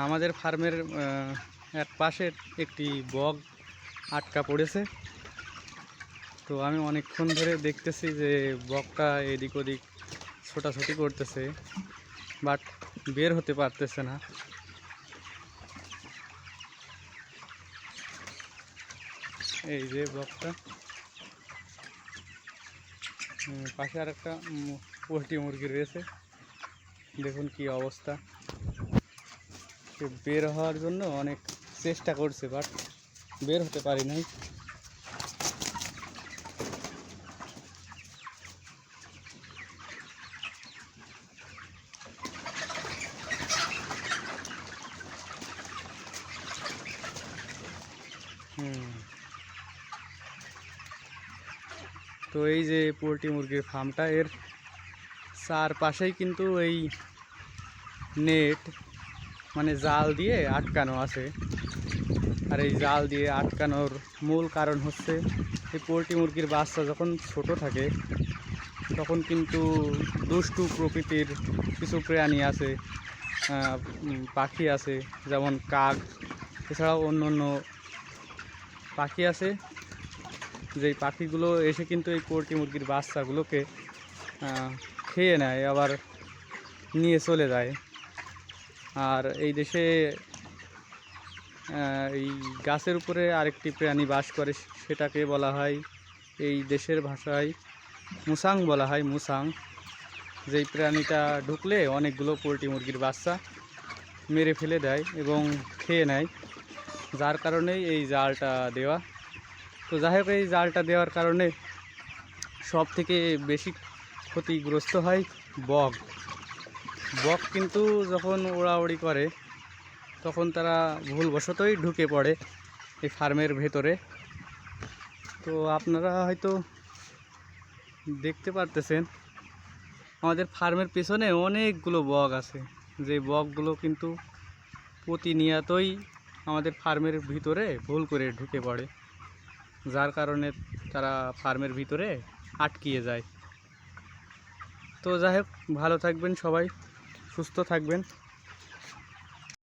আমাদের ফার্মের এক পাশে একটি বক আটকা পড়েছে। তো আমি অনেকক্ষণ ধরে দেখতেছি যে বকটা এদিক ওদিক ছোটাছুটি করতেছে, বাট বের হতে পারতেছে না। এই যে বকটা, পাশে আর একটা পোল্ট্রি মুরগি রয়েছে, দেখুন কি অবস্থা। সে বের হওয়ার জন্য অনেক চেষ্টা করছে, বাট বের হতে পারি নাই। তো এই যে পোল্ট্রি মুরগির ফার্মটা, এর চারপাশেই কিন্তু এই নেট মানে জাল দিয়ে আটকানো আছে। আর এই জাল দিয়ে আটকানোর মূল কারণ হচ্ছে এই পোল্ট্রি মুরগির বাচ্চা যখন ছোট থাকে তখন কিন্তু দুষ্টু প্রকৃতির কিছু প্রাণী আছে, পাখি আছে, যেমন কাক, এছাড়াও অন্য অন্য পাখি আছে। যেই পাখিগুলো এসে কিন্তু এই পোল্ট্রি মুরগির বাচ্চাগুলোকে খেয়ে নেয়, আবার নিয়ে চলে যায়। আর এই দেশে এই গাছের উপরে আরেকটি প্রাণী বাস করে, সেটাকে বলা হয় এই দেশের ভাষায় মুসাং বলা হয়, মুসাং। যেই প্রাণীটা ঢুকলে অনেকগুলো পোল্ট্রি মুরগির বাচ্চা মেরে ফেলে দেয় এবং খেয়ে নেয়, যার কারণেই এই জালটা দেওয়া। তো যাই হোক, এই জালটা দেওয়ার কারণে সব থেকে বেশি ক্ষতিগ্রস্ত হয় বক। বক কিন্তু যখন ওড়াউড়ি করে তখন তারা ভুলবশতই ঢুকে পড়ে এই ফার্মের ভেতরে। তো আপনারা হয়তো দেখতে পারতেছেন আমাদের ফার্মের পেছনে অনেকগুলো বক আছে, যে বকগুলো কিন্তু প্রতিনিয়তই আমাদের ফার্মের ভিতরে ভুল করে ঢুকে পড়ে, যার কারণে তারা ফার্মের ভিতরে আটকিয়ে যায়। তো যাই হোক, ভালো থাকবেন সবাই, সুস্থ থাকবেন।